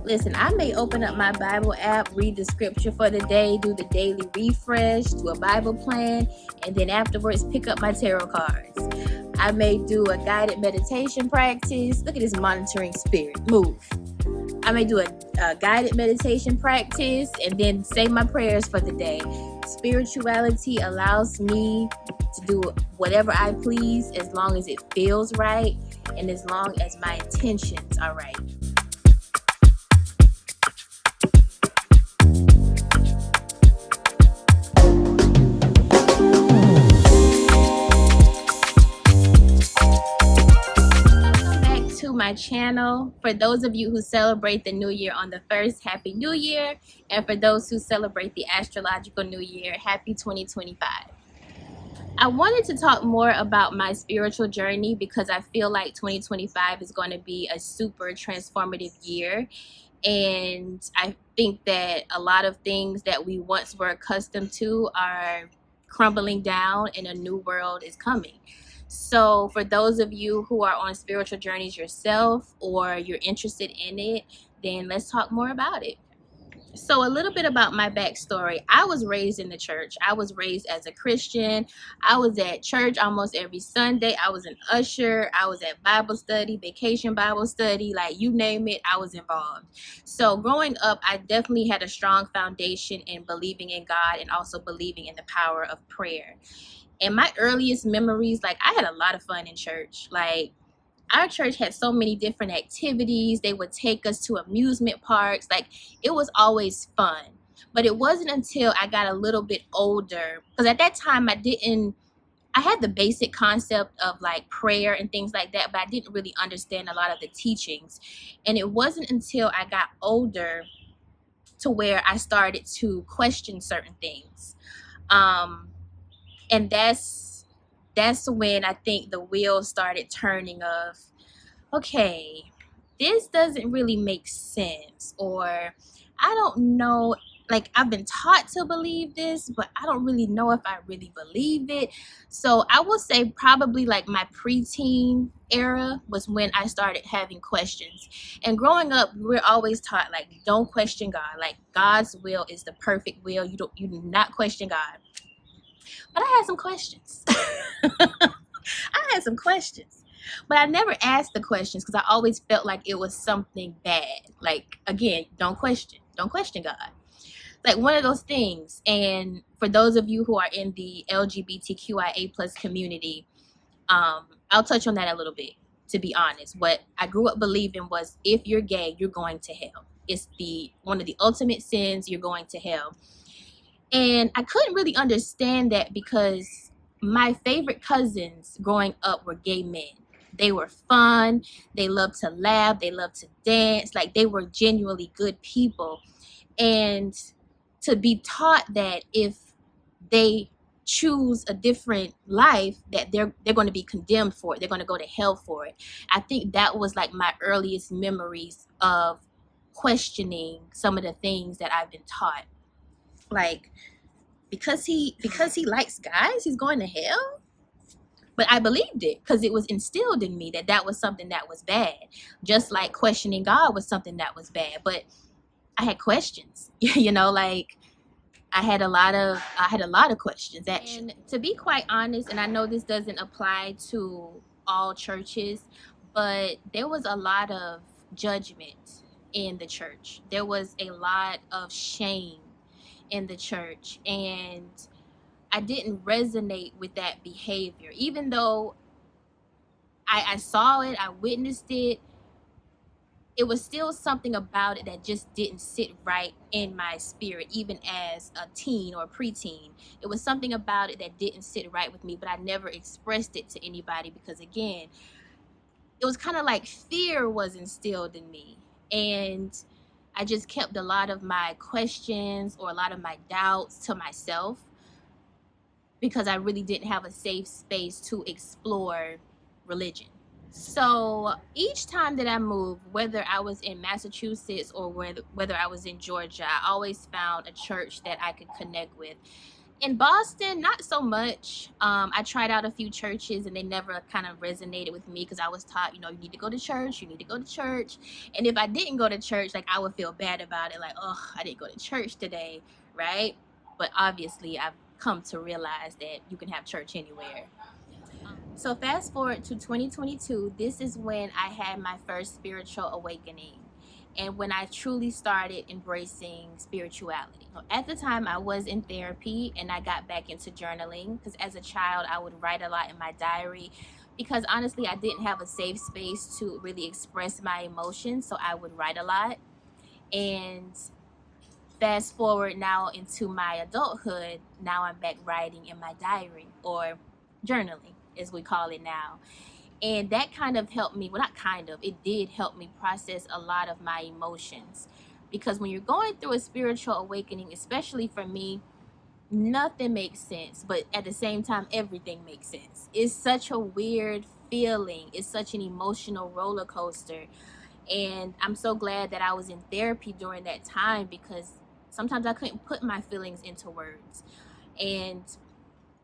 Listen, I may open up my Bible app, read the scripture for the day, do the daily refresh, do a Bible plan, and then afterwards pick up my tarot cards. I may do a guided meditation practice. Look at this monitoring spirit. Move. I may do a guided meditation practice and then say my prayers for the day. Spirituality allows me to do whatever I please as long as it feels right and as long as my intentions are right. My channel. For those of you who celebrate the new year on the 1st, happy new year, and for those who celebrate the astrological new year, happy 2025. I wanted to talk more about my spiritual journey because I feel like 2025 is going to be a super transformative year, and I think that a lot of things that we once were accustomed to are crumbling down and a new world is coming. So for those of you who are on spiritual journeys yourself or you're interested in it, then let's talk more about it. So a little bit about my backstory. I was raised in the church. I was raised as a Christian. I was at church almost every Sunday. I was an usher. I was at Bible study, vacation Bible study, like you name it, I was involved. So growing up, I definitely had a strong foundation in believing in God and also believing in the power of prayer. And my earliest memories, like I had a lot of fun in church. Like our church had so many different activities. They would take us to amusement parks. Like it was always fun. But it wasn't until I got a little bit older, because at that time I had the basic concept of like prayer and things like that, but I didn't really understand a lot of the teachings. And it wasn't until I got older to where I started to question certain things. And that's when I think the wheels started turning of, okay, this doesn't really make sense, or I don't know, like I've been taught to believe this, but I don't really know if I really believe it. So I will say probably like my preteen era was when I started having questions. And growing up, we're always taught like, don't question God. Like God's will is the perfect will. You do not question God. But I had some questions. But I never asked the questions because I always felt like it was something bad. Like, again, don't question God. Like one of those things. And for those of you who are in the LGBTQIA plus community, I'll touch on that a little bit, to be honest. What I grew up believing was if you're gay, you're going to hell. It's one of the ultimate sins, you're going to hell. And I couldn't really understand that because my favorite cousins growing up were gay men. They were fun. They loved to laugh. They loved to dance. Like they were genuinely good people. And to be taught that if they choose a different life, that they're going to be condemned for it. They're going to go to hell for it. I think that was like my earliest memories of questioning some of the things that I've been taught. Like, because he likes guys, he's going to hell. But I believed it because it was instilled in me that was something that was bad. Just like questioning God was something that was bad. But I had questions, like I had a lot of questions actually. And to be quite honest, and I know this doesn't apply to all churches, but there was a lot of judgment in the church. There was a lot of shame in the church, and I didn't resonate with that behavior. Even though I saw it, I witnessed it, it was still something about it that just didn't sit right in my spirit, even as a teen or a preteen. It was something about it that didn't sit right with me, but I never expressed it to anybody because, again, it was kind of like fear was instilled in me. And I just kept a lot of my questions or a lot of my doubts to myself because I really didn't have a safe space to explore religion. So each time that I moved, whether I was in Massachusetts or whether I was in Georgia, I always found a church that I could connect with. In Boston, not so much. I tried out a few churches and they never kind of resonated with me because I was taught, you know, you need to go to church, you need to go to church. And if I didn't go to church, like I would feel bad about it, like, oh, I didn't go to church today, right? But obviously, I've come to realize that you can have church anywhere. So fast forward to 2022, this is when I had my first spiritual awakening and when I truly started embracing spirituality. At the time, I was in therapy and I got back into journaling because as a child, I would write a lot in my diary because honestly, I didn't have a safe space to really express my emotions, so I would write a lot. And fast forward now into my adulthood, now I'm back writing in my diary or journaling, as we call it now. And that kind of helped me, well, not kind of, it did help me process a lot of my emotions. Because when you're going through a spiritual awakening, especially for me, nothing makes sense, but at the same time, everything makes sense. It's such a weird feeling, it's such an emotional roller coaster. And I'm so glad that I was in therapy during that time because sometimes I couldn't put my feelings into words. And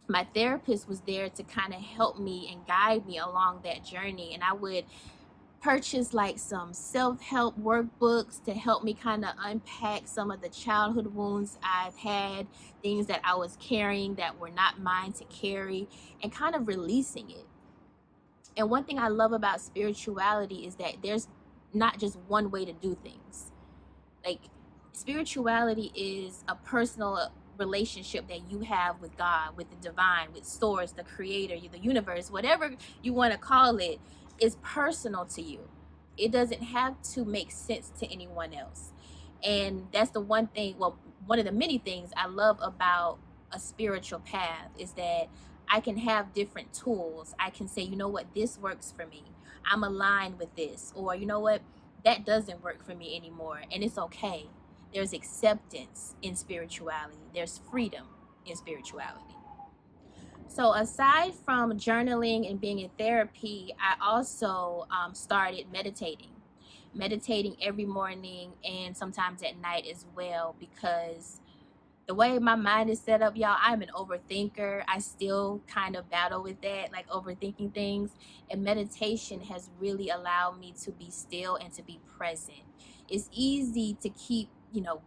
my therapist was there to kind of help me and guide me along that journey. And I would purchase like some self-help workbooks to help me kind of unpack some of the childhood wounds I've had, things that I was carrying that were not mine to carry, and kind of releasing it. And one thing I love about spirituality is that there's not just one way to do things. Like, spirituality is a personal relationship that you have with God, with the divine, with source, the creator, the universe, whatever you want to call it, is personal to you. It doesn't have to make sense to anyone else. And that's the one thing, well, one of the many things I love about a spiritual path is that I can have different tools. I can say, you know what, this works for me. I'm aligned with this. Or, you know what, that doesn't work for me anymore. And it's okay. There's acceptance in spirituality, there's freedom in spirituality. So, aside from journaling and being in therapy, I also started meditating every morning and sometimes at night as well because the way my mind is set up, y'all, I'm an overthinker. I still kind of battle with that, like overthinking things. And meditation has really allowed me to be still and to be present. It's easy to keep,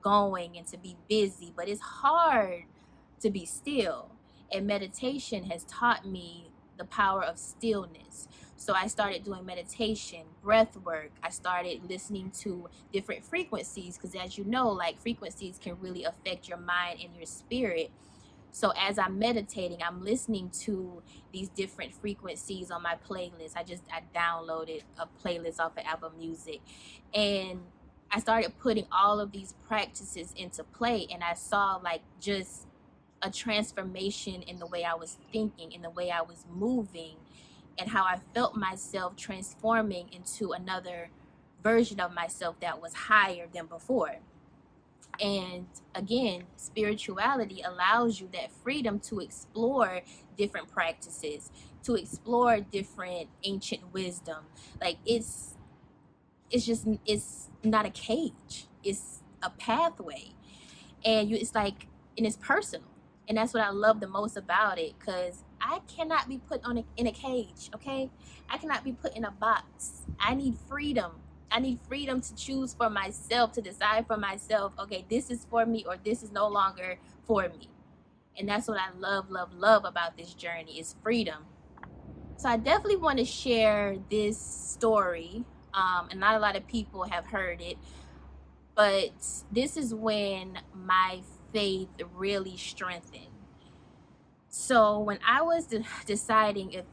going and to be busy, but it's hard to be still. And meditation has taught me the power of stillness. So I started doing meditation, breath work. I started listening to different frequencies because, as you know, like frequencies can really affect your mind and your spirit. So as I'm meditating, I'm listening to these different frequencies on my playlist. I downloaded a playlist off of Apple Music, and I started putting all of these practices into play, and I saw like just a transformation in the way I was thinking, in the way I was moving, and how I felt myself transforming into another version of myself that was higher than before. And again, spirituality allows you that freedom to explore different practices, to explore different ancient wisdom. Like it's not a cage. It's a pathway. And it's like, and it's personal. And that's what I love the most about it, because I cannot be put in a cage, okay? I cannot be put in a box. I need freedom. I need freedom to choose for myself, to decide for myself, okay, this is for me or this is no longer for me. And that's what I love, love, love about this journey, is freedom. So I definitely want to share this story. And not a lot of people have heard it, but this is when my faith really strengthened. So when I was deciding if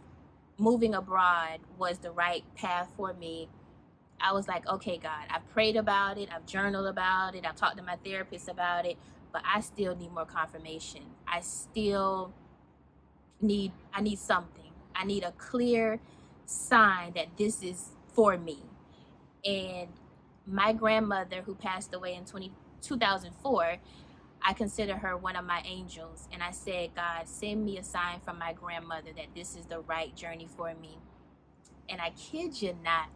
moving abroad was the right path for me, I was like, okay, God, I've prayed about it, I've journaled about it, I've talked to my therapist about it, but I still need more confirmation. I need something. I need a clear sign that this is for me. And my grandmother, who passed away in 2004, I consider her one of my angels. And I said, God, send me a sign from my grandmother that this is the right journey for me. And I kid you not,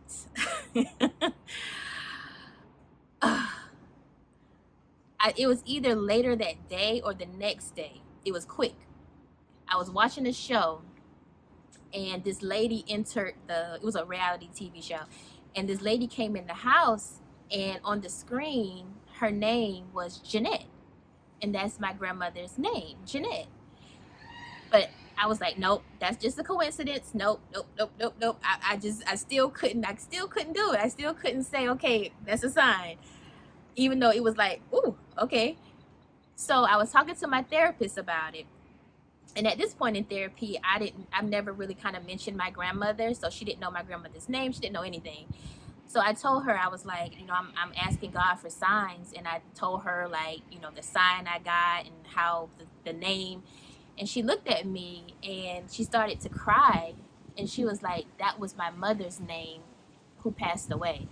it was either later that day or the next day. it was quick. I was watching a show, and this lady entered it was a reality TV show, and this lady came in the house, and on the screen, her name was Jeanette, and that's my grandmother's name, Jeanette. But I was like, nope, that's just a coincidence. Nope, nope, nope, nope, nope. I still couldn't do it. I still couldn't say, okay, that's a sign, even though it was like, ooh, okay. So I was talking to my therapist about it. And at this point in therapy, I've never really kind of mentioned my grandmother. So she didn't know my grandmother's name. She didn't know anything. So I told her, I was like, I'm asking God for signs. And I told her, like, the sign I got and how the name. And she looked at me and she started to cry. And she was like, that was my mother's name who passed away.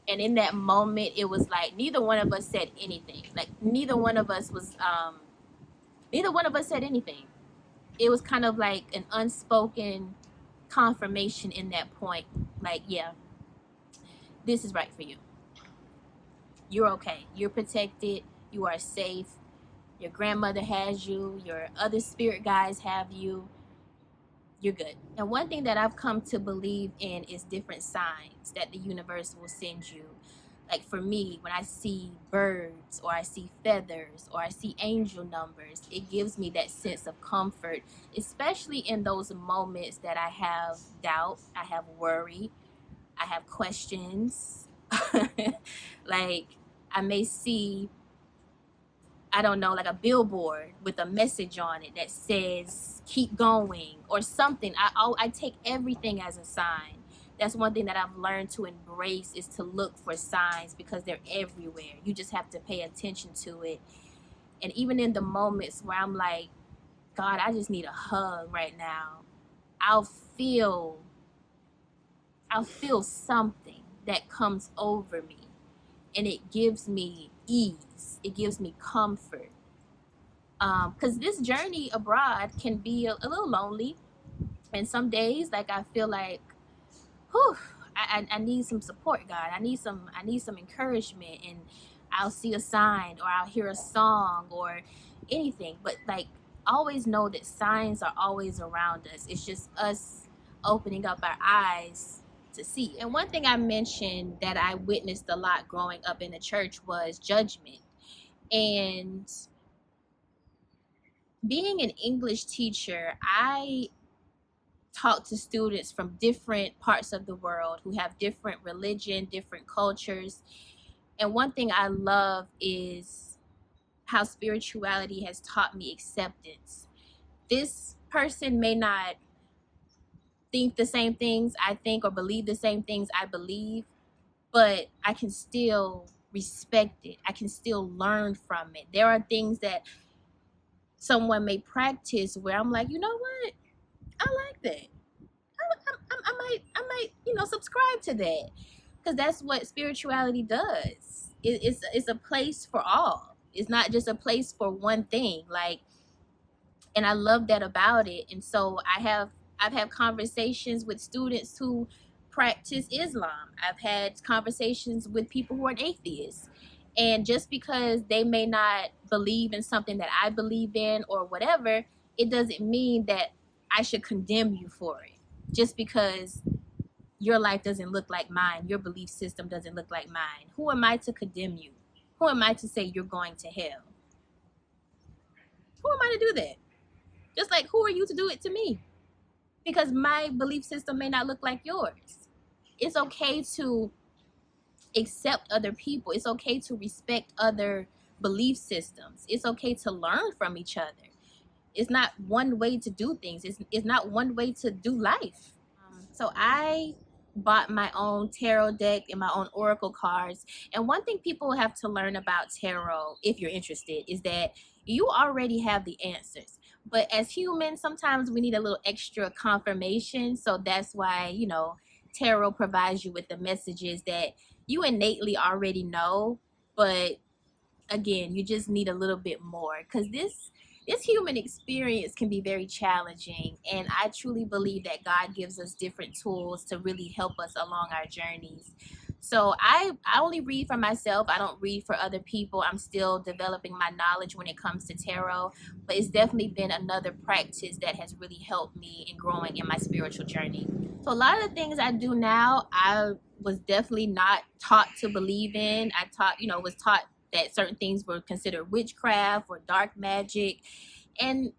And in that moment, it was like neither one of us said anything. Like neither one of us said anything. It was kind of like an unspoken confirmation in that point. Like, yeah, this is right for you. You're okay. You're protected. You are safe. Your grandmother has you. Your other spirit guides have you. You're good. And one thing that I've come to believe in is different signs that the universe will send you. Like for me, when I see birds or I see feathers or I see angel numbers, it gives me that sense of comfort, especially in those moments that I have doubt, I have worry, I have questions. Like I may see, I don't know, like a billboard with a message on it that says keep going or something. I take everything as a sign. That's one thing that I've learned to embrace, is to look for signs, because they're everywhere. You just have to pay attention to it. And even in the moments where I'm like, God, I just need a hug right now, I'll feel something that comes over me, and it gives me ease. It gives me comfort. Because this journey abroad can be a little lonely. And some days, like, I feel like, whew, I need some support, God. I need some encouragement, and I'll see a sign or I'll hear a song or anything. But like, always know that signs are always around us. It's just us opening up our eyes to see. And one thing I mentioned that I witnessed a lot growing up in the church was judgment. And being an English teacher, I talk to students from different parts of the world who have different religion, different cultures. And one thing I love is how spirituality has taught me acceptance. This person may not think the same things I think or believe the same things I believe, but I can still respect it. I can still learn from it. There are things that someone may practice where I'm like, you know what? I like that. I might, subscribe to that, because that's what spirituality does. It's a place for all. It's not just a place for one thing. Like, and I love that about it. And so I've had conversations with students who practice Islam. I've had conversations with people who are atheists. And just because they may not believe in something that I believe in or whatever, it doesn't mean that I should condemn you for it. Just because your life doesn't look like mine, your belief system doesn't look like mine. Who am I to condemn you? Who am I to say you're going to hell? Who am I to do that? Just like, who are you to do it to me? Because my belief system may not look like yours. It's okay to accept other people. It's okay to respect other belief systems. It's okay to learn from each other. It's not one way to do things. It's not one way to do life. So I bought my own tarot deck and my own oracle cards. And one thing people have to learn about tarot, if you're interested, is that you already have the answers. But as humans, sometimes we need a little extra confirmation. So that's why, tarot provides you with the messages that you innately already know. But again, you just need a little bit more, because this human experience can be very challenging, and I truly believe that God gives us different tools to really help us along our journeys. So I only read for myself. I don't read for other people. I'm still developing my knowledge when it comes to tarot, but it's definitely been another practice that has really helped me in growing in my spiritual journey. So a lot of the things I do now, I was definitely not taught to believe in. I was taught that certain things were considered witchcraft or dark magic. And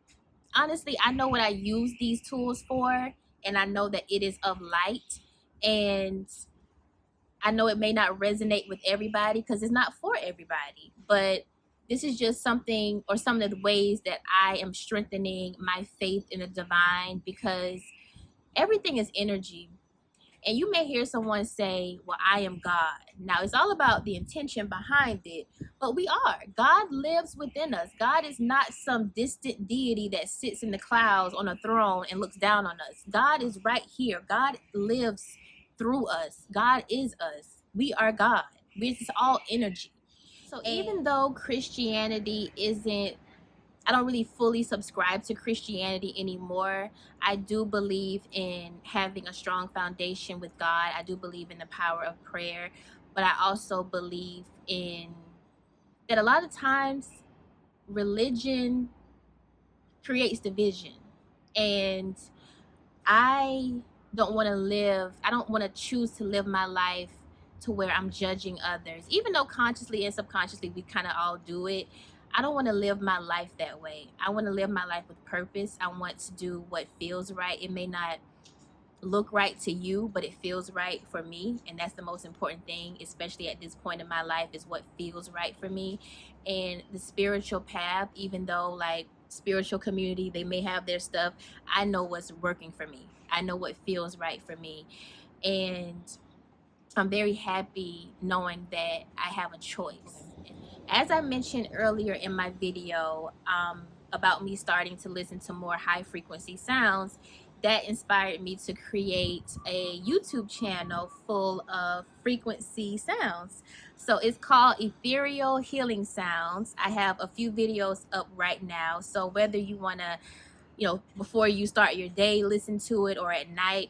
honestly, I know what I use these tools for, and I know that it is of light. And I know it may not resonate with everybody because it's not for everybody, but this is just something, or some of the ways that I am strengthening my faith in the divine, because everything is energy. And you may hear someone say, well, I am God. Now, it's all about the intention behind it, but we are. God lives within us. God is not some distant deity that sits in the clouds on a throne and looks down on us. God is right here. God lives through us. God is us. We are God. We're just all energy. So even though Christianity isn't, I don't really fully subscribe to Christianity anymore, I do believe in having a strong foundation with God. I do believe in the power of prayer, but I also believe in that a lot of times religion creates division. And I don't want to choose to live my life to where I'm judging others, even though consciously and subconsciously we kind of all do it. I don't want to live my life that way. I want to live my life with purpose. I want to do what feels right. It may not look right to you, but it feels right for me, and that's the most important thing, especially at this point in my life, is what feels right for me. And the spiritual path, even though like spiritual community, they may have their stuff, I know what's working for me. I know what feels right for me, and I'm very happy knowing that I have a choice. As I mentioned earlier in my video about me starting to listen to more high frequency sounds, that inspired me to create a YouTube channel full of frequency sounds. So it's called Ethereal Healing Sounds. I have a few videos up right now. So whether you want to, before you start your day, listen to it, or at night,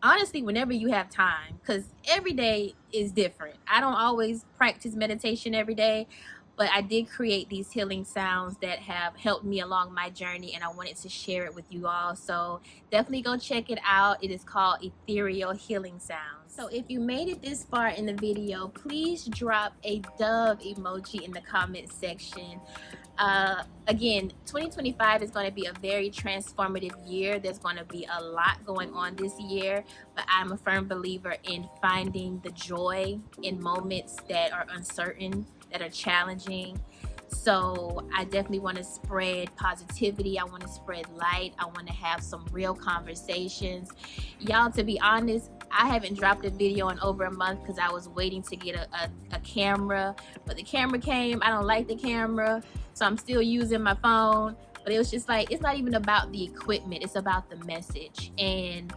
honestly, whenever you have time, because every day is different. I don't always practice meditation every day, but I did create these healing sounds that have helped me along my journey, and I wanted to share it with you all. So definitely go check it out. It is called Ethereal Healing Sounds. So if you made it this far in the video, please drop a dove emoji in the comment section. Again, 2025 is going to be a very transformative year. There's going to be a lot going on this year, but I'm a firm believer in finding the joy in moments that are uncertain, that are challenging. So I definitely want to spread positivity. I want to spread light. I want to have some real conversations. Y'all, to be honest, I haven't dropped a video in over a month because I was waiting to get a camera, but the camera came. I don't like the camera, so I'm still using my phone. But it was just like, it's not even about the equipment, it's about the message. And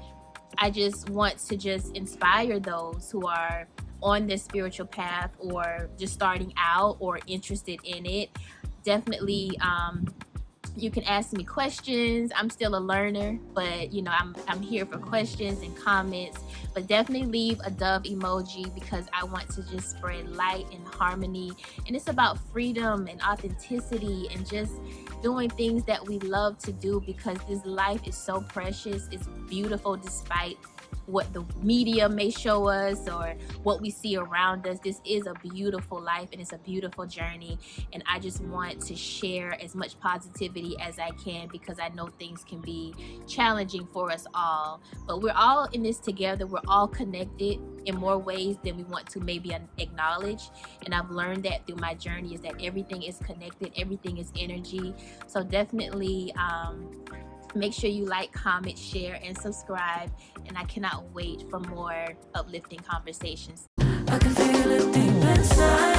I just want to just inspire those who are on this spiritual path, or just starting out, or interested in it. Definitely you can ask me questions. I'm still a learner, but I'm here for questions and comments. But definitely leave a dove emoji, because I want to just spread light and harmony. And it's about freedom and authenticity and just doing things that we love to do, because this life is so precious. It's beautiful despite what the media may show us or what we see around us. This is a beautiful life, and it's a beautiful journey, and I just want to share as much positivity as I can, because I know things can be challenging for us all, but we're all in this together. We're all connected in more ways than we want to maybe acknowledge, and I've learned that through my journey, is that everything is connected, everything is energy. So definitely make sure you like, comment, share, and subscribe. And I cannot wait for more uplifting conversations. I can feel it deep inside.